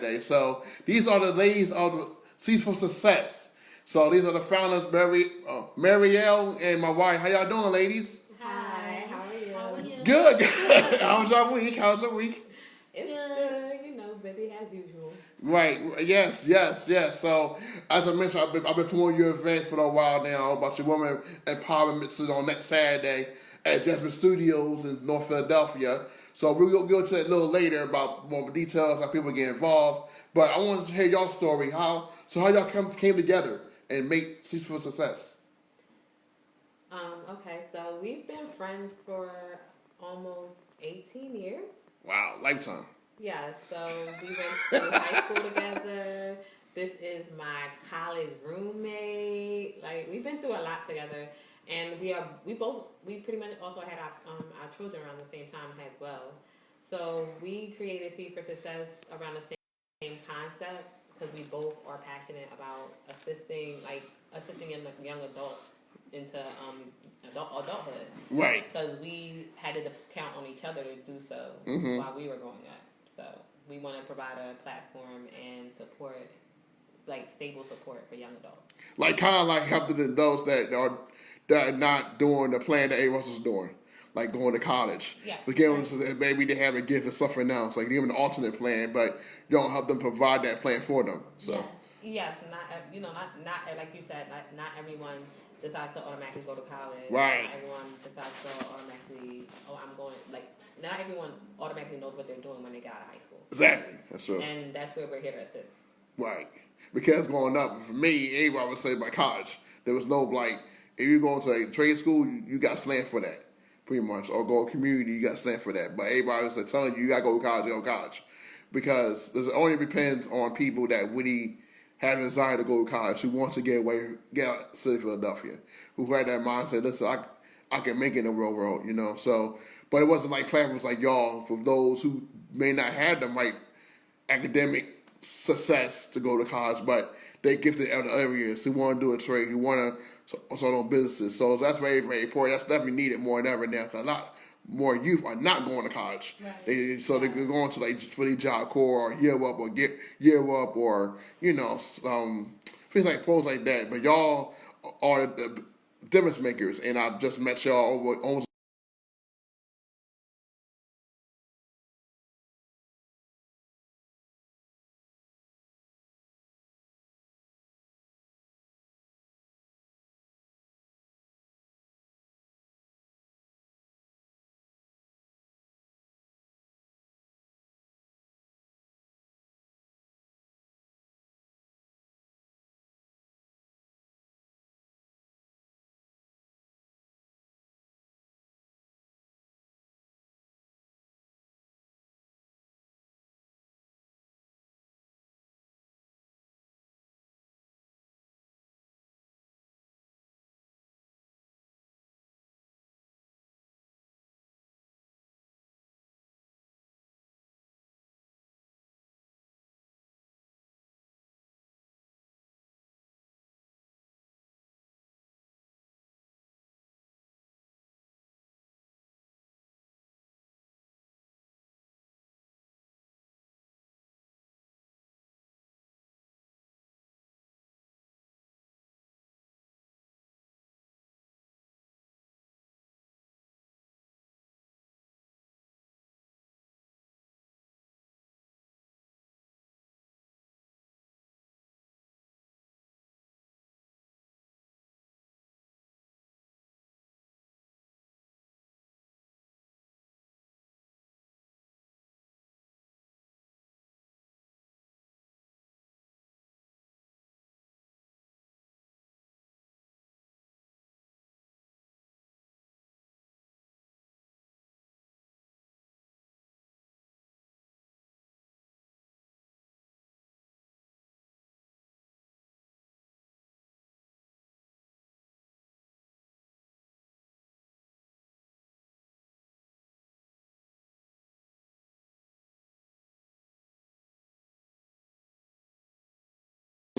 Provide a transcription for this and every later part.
Saturday. So these are the ladies of the Seeds for Success. So these are the founders, Murielle and my wife. How y'all doing, ladies? Hi, how are you? How are you? Good. How was your week? How's your week? It's good, busy as usual. Right. Yes. So, as I mentioned, I've been promoting your event for a while now about your woman empowerment on next Saturday at Jasmine Studios in North Philadelphia. So we'll go to that a little later about more details, how people get involved. But I wanted to hear y'all story. How y'all came together and make Seeds for Success? Okay, so we've been friends for almost 18 years. Wow, lifetime. Yeah, so we went to high school together. This is my college roommate. Like, we've been through a lot together. And we pretty much also had our children around the same time as well. So we created Seed for Success around the same concept because we both are passionate about assisting young adults into adulthood. Right. Because we had to count on each other to do so while we were growing up. So we want to provide a platform and support, like stable support for young adults. Like kind of like helping the adults that are not doing the plan that everyone else is doing, like going to college. Yeah. But give them so that maybe they have a gift of suffering now. It's like give them an alternate plan, but you don't help them provide that plan for them. So. Yes, not like you said, not everyone decides to automatically go to college. Right. Not everyone decides to automatically, I'm going, like, not everyone automatically knows what they're doing when they get out of high school. Exactly. That's true. And that's where we're here to assist. Right. Because growing up, for me, everybody would say by college, there was no, like, if you're going to a trade school, you got slammed for that, pretty much. Or go to community, you got slammed for that. But everybody was like, telling you got to go to college. Because it only depends on people that really have a desire to go to college, who wants to get out of the city of Philadelphia, who had that mindset, listen, I can make it in the real world, So, but it wasn't like platforms like y'all for those who may not have the right academic success to go to college, but they gifted other areas who want to do a trade, who want to start on businesses. So that's very, very important. That's definitely needed more than ever now because a lot more youth are not going to college. Right. They're going to like for the Job Corps or Year Up or Get Year Up or things like pros like that. But y'all are the difference makers, and I've just met y'all over almost.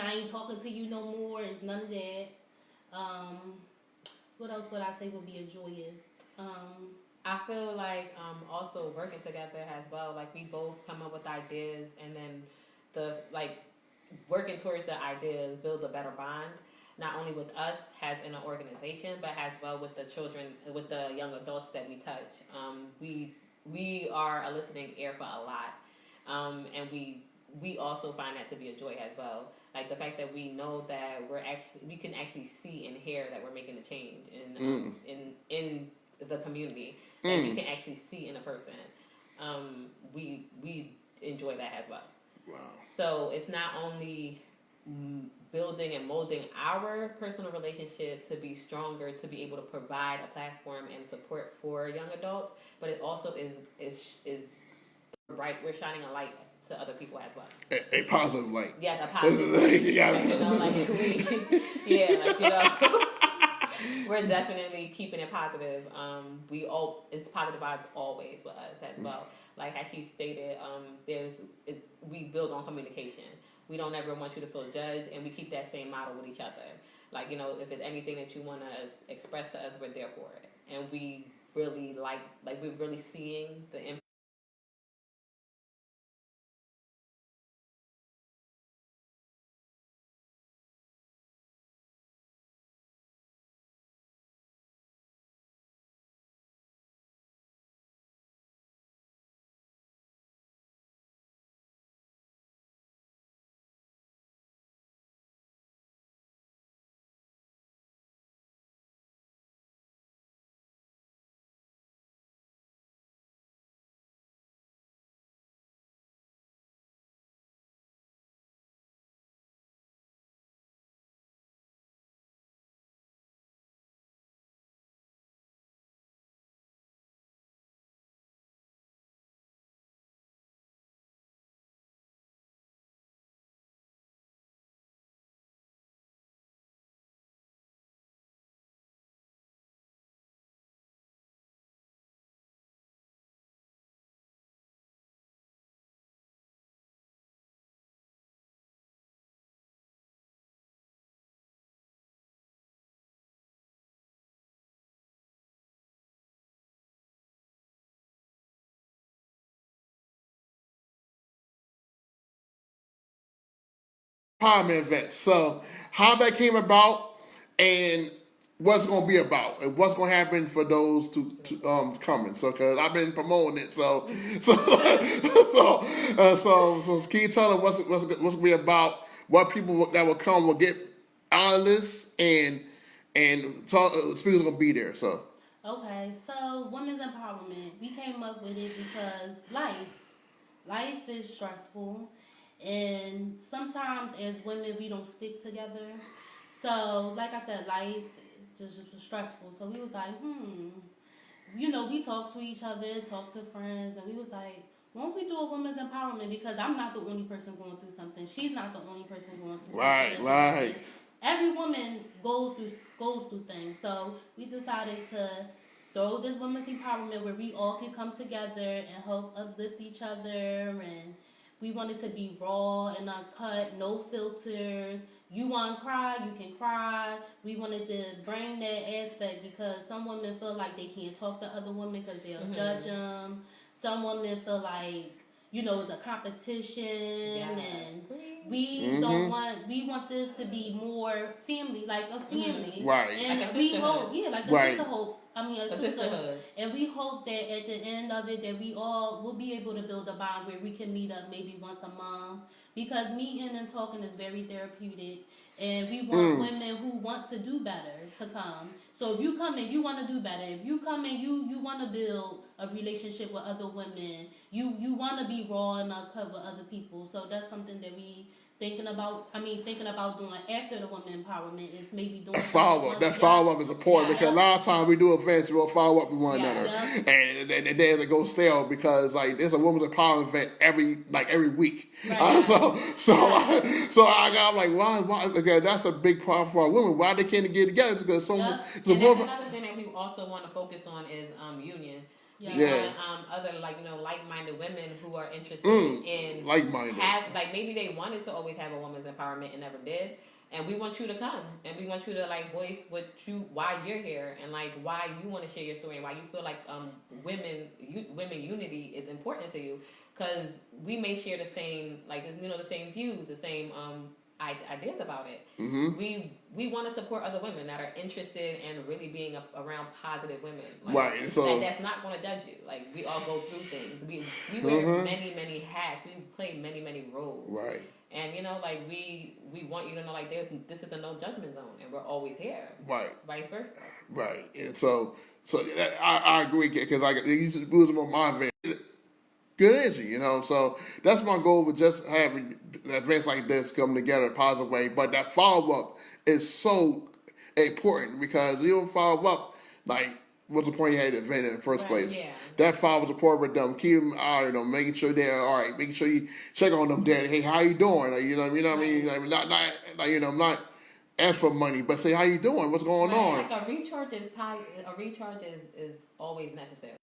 I ain't talking to you no more. It's none of that. What else would I say would be a joyous? I feel like also working together as well. Like we both come up with ideas and then the like working towards the ideas build a better bond, not only with us as in an organization, but as well with the children, with the young adults that we touch. We are a listening ear for a lot, and we also find that to be a joy as well. Like the fact that we know that we can actually see and hear that we're making a change in the community that we can actually see in a person. We enjoy that as well. Wow. So it's not only building and molding our personal relationship to be stronger, to be able to provide a platform and support for young adults, but it also is bright. We're shining a light to other people as well. A positive light. Yeah, a positive light. We're definitely keeping it positive. It's positive vibes always with us as well. Like as she stated, we build on communication. We don't ever want you to feel judged, and we keep that same model with each other. Like, if it's anything that you want to express to us, we're there for it. And we really we're really seeing the impact. Empowerment event. So how that came about and what's going to be about and what's going to happen for those to coming. So because I've been promoting it, so can you tell them what's going to be about? What people that will come will get out of this and speakers going to be there. So Okay, so women's empowerment. We came up with it because life is stressful, and sometimes as women we don't stick together. So, like I said, life just was stressful. So we was like, we talk to each other, talk to friends, and we was like, why don't we do a women's empowerment? Because I'm not the only person going through something. She's not the only person going through something. Right. Every woman goes through things. So we decided to throw this women's empowerment where we all can come together and help uplift each other. And we wanted to be raw and uncut, no filters. You want to cry, you can cry. We wanted to bring that aspect because some women feel like they can't talk to other women because they'll judge them. Some women feel like, it's a competition, and we don't want. We want this to be more family, like a family, right? And like we hope, like a sisterhood. A sisterhood. And we hope that at the end of it, that we all will be able to build a bond where we can meet up maybe once a month. Because meeting and talking is very therapeutic, and we want women who want to do better to come. So if you come and you want to do better, if you come and you want to build a relationship with other women, you want to be raw and uncut with other people. So that's something that we thinking about doing after the women empowerment is maybe doing follow up. That follow up is important because a lot of times we do events, we'll follow up with one another, and then it goes stale because there's a women's empowerment event every week. Right. I'm like, why? Okay, that's a big problem for our women. Why they can't get together? Because another thing that we also want to focus on is union. We want other like-minded women who are interested in like-minded. Maybe they wanted to always have a women's empowerment and never did, and we want you to come and we want you to voice why you're here and why you want to share your story and why you feel like women unity is important to you. because we may share the same, the same views, the same ideas about it. Mm-hmm. We want to support other women that are interested in really being around positive women. Right. So that's not going to judge you. Like, we all go through things. We wear many hats. We play many roles. Right. And we want you to know this is a no judgment zone, and we're always here. Right. Vice versa. Right. And so I agree, because you just lose more motivated. Good energy, So that's my goal with just having events like this come together in a positive way. But that follow-up is so important, because you don't follow up, what's the point you had the event in the first place? Yeah. That follow-up support with them, keep them, making sure they're all right, making sure you check on them, Daddy. Hey, how you doing? Not ask for money, but say, how you doing? What's going on? Like a recharge is always necessary.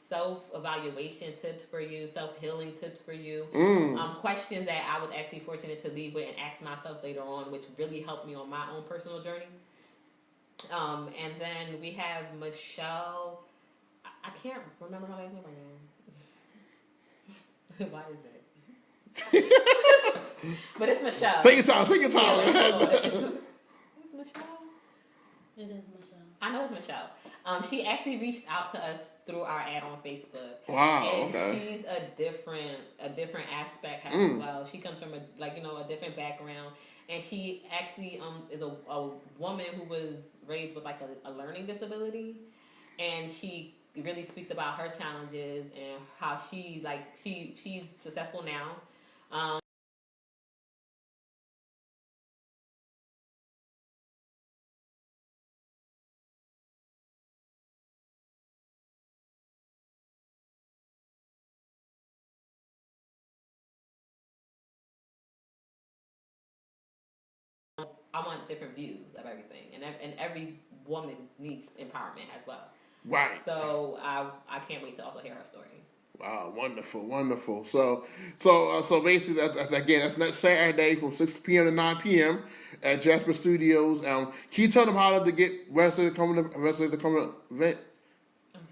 Self-evaluation tips for you, self-healing tips for you, questions that I was actually fortunate to leave with and ask myself later on, which really helped me on my own personal journey. And then we have Michelle. I can't remember her last name right now. Why is that? But it's Michelle. Take your time. Take your time. It's Michelle. It is Michelle. I know it's Michelle. She actually reached out to us through our ad on Facebook. Wow. And okay. she's a different aspect as well. She comes from a different background, and she actually is a woman who was raised with a learning disability, and she really speaks about her challenges and how she's successful now. I want different views of everything, and every woman needs empowerment as well. Right. So I can't wait to also hear her story. Wow, wonderful. So basically, again, that's next Saturday from 6 p.m. to 9 p.m. at Jasper Studios. Can you tell them how to get registered to come to the event? I'm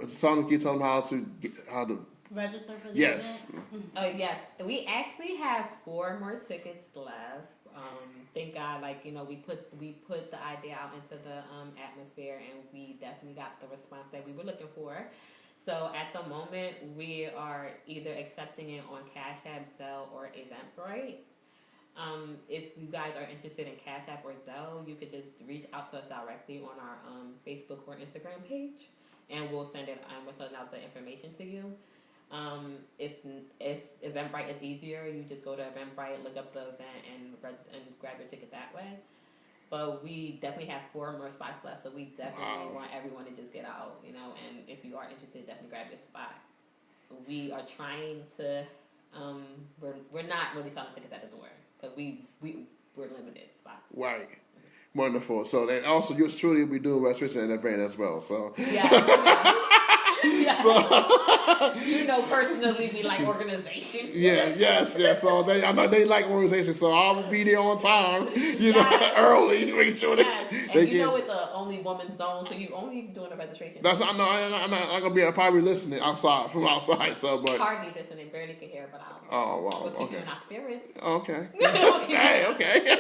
sorry. Can you tell them how to register for the yes. event? Oh yes, we actually have 4 more tickets left. Thank God, we put the idea out into the atmosphere, and we definitely got the response that we were looking for. So at the moment, we are either accepting it on Cash App, Zelle, or Eventbrite. If you guys are interested in Cash App or Zelle, you could just reach out to us directly on our Facebook or Instagram page, and we'll send out the information to you. If Eventbrite is easier, you just go to Eventbrite, look up the event, and grab your ticket that way. But we definitely have 4 more spots left, so we definitely want everyone to just get out, and if you are interested, definitely grab your spot. We are trying to, we're not really selling tickets at the door, because we're limited spots. Right. Wonderful. So then also yours truly will be doing registration at that event as well. So Yeah. so You know, personally, we like organization. yes. So I know they like organization, so I will be there on time, early to make sure Yes. they And you get. know it's a only woman's zone, so you only doing the registration. I know I'm not gonna be probably listening from outside. So, but Hardly listening, barely can hear, but I'll. oh wow, We'll keep you okay, in our spirits. okay, Okay. okay.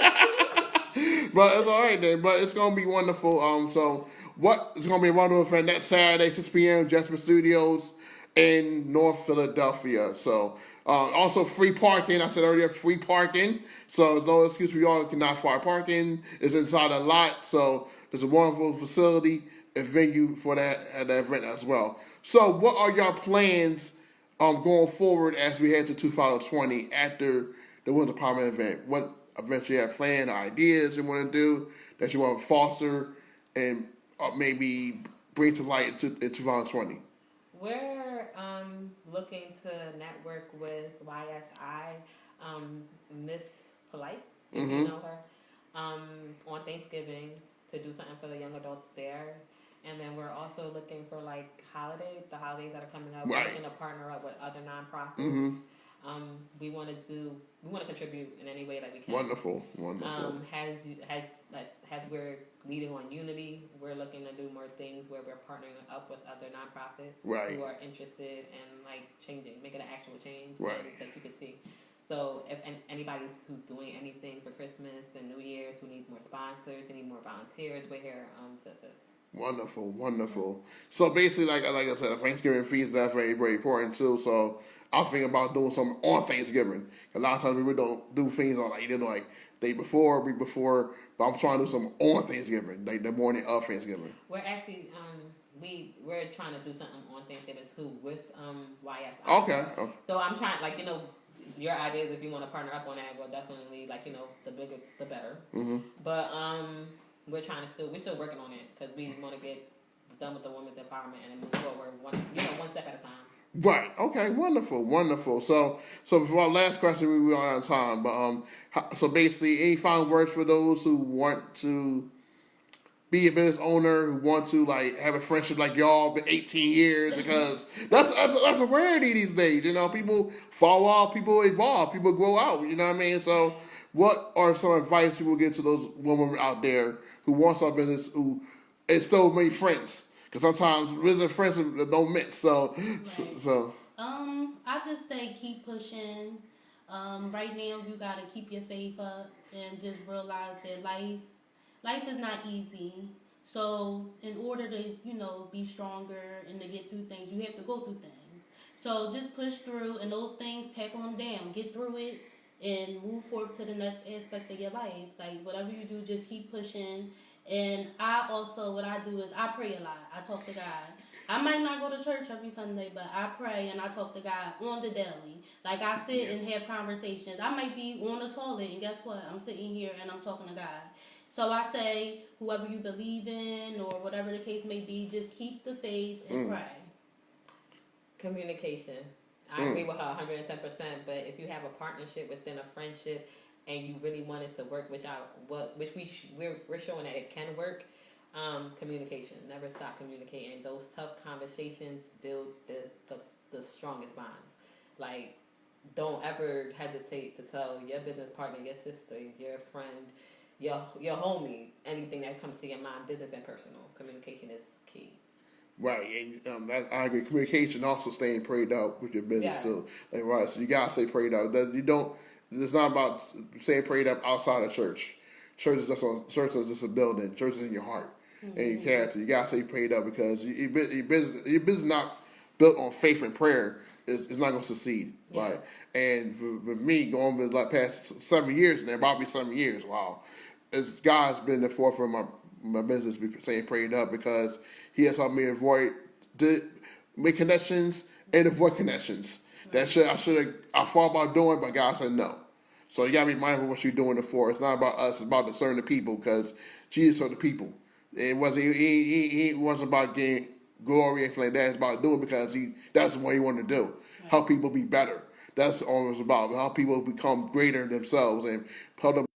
But it's all right then. But it's gonna be wonderful. So what it's gonna be a wonderful event next Saturday, 6 p.m. Jasper Studios in North Philadelphia. So also free parking. I said earlier, free parking. So there's no excuse for y'all cannot find parking. It's inside a lot. So it's a wonderful facility, a venue for that at the event as well. So what are y'all plans going forward as we head to 2020 after the Winter Parliament event? What events you have planned, ideas you want to do that you want to foster and maybe bring to light in 2020? We're looking to network with YSI, Miss Polite, if you know her, on Thanksgiving to do something for the young adults there. And then we're also looking for like the holidays that are coming up. Right. We're looking to partner up with other nonprofits. We want to contribute in any way that we can. Wonderful. As we're leading on unity, we're looking to do more things where we're partnering up with other nonprofits who are interested in like changing, making an actual change that you can see. So if anybody who's doing anything for Christmas and New Year's, who needs more sponsors, who need more volunteers, we're here to assist. Wonderful. So basically, like I said, the Thanksgiving feast is very, very important too. So I'm thinking about doing something on Thanksgiving. A lot of times we don't do things on like day before, week before. But I'm trying to do something on Thanksgiving, like the morning of Thanksgiving. We're actually we're trying to do something on Thanksgiving too with YSI. Okay. So I'm trying your ideas if you want to partner up on that. Well, definitely the bigger the better. But we're still working on it because we want to get done with the women's empowerment and move forward one step at a time. Right. Okay. Wonderful. So for our last question, we are on time. But so basically, any final words for those who want to be a business owner, who want to like have a friendship like y'all been 18 years, because that's a rarity these days. People fall off, people evolve, people grow out. You know what I mean? So what are some advice you will give to those women out there who want to start business who and still make friends? Because sometimes business friends don't mix. So I just say keep pushing. Right now you gotta keep your faith up and just realize that life is not easy. So in order to be stronger and to get through things, you have to go through things. So just push through, and those things, tackle them down, get through it, and move forward to the next aspect of your life. Like whatever you do, just keep pushing. And what I do is I pray a lot. I talk to God. I might not go to church every Sunday, but I pray and I talk to God on the daily. Like I sit and have conversations. I might be on the toilet, and guess what? I'm sitting here and I'm talking to God. So I say, whoever you believe in or whatever the case may be, just keep the faith and pray. Communication. I agree with her 110%. But if you have a partnership within a friendship and you really want it to work, we're showing that it can work. Communication. Never stop communicating. Those tough conversations build the strongest bonds. Like, don't ever hesitate to tell your business partner, your sister, your friend, your homie, anything that comes to your mind, business and personal. Communication is key. Right, and I agree. Communication, also staying prayed up with your business too. Like, right, so you gotta stay prayed up. It's not about staying prayed up outside of church. Church is just a building. Church is in your heart and your character. You gotta stay prayed up because your business not built on faith and prayer is not gonna succeed. Yeah. Right, and for me, going with like past 7 years now, about to be 7 years. Wow, God's been in the forefront of my business, staying prayed up because He has helped me make connections and avoid connections. Right. That I thought about doing, but God said no. So you gotta be mindful of what you're doing it for. It's not about us; it's about serving the people, because Jesus served the people. It wasn't. He wasn't about getting glory or anything like that. It's about doing it because that's what He wanted to do. Right. Help people be better. That's all it was about. Help people become greater themselves and help them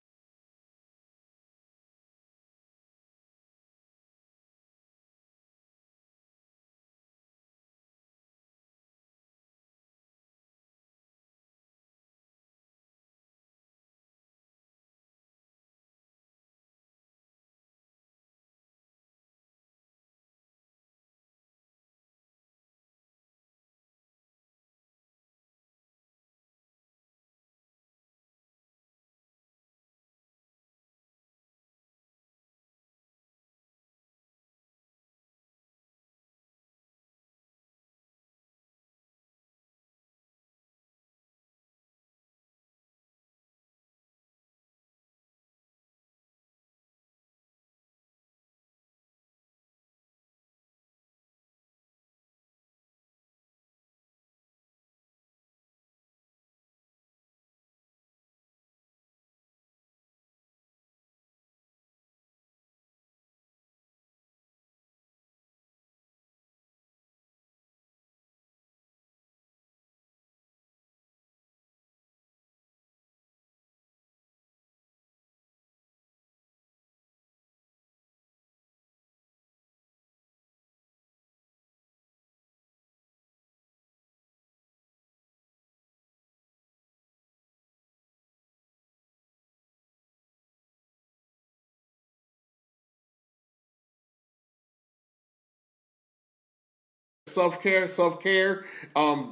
self-care.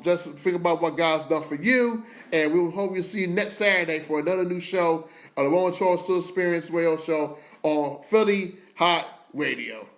Just think about what God's done for you. And we hope you see you next Saturday for another new show of the Woman Charles Still Experience Radio Show on Philly Hot Radio.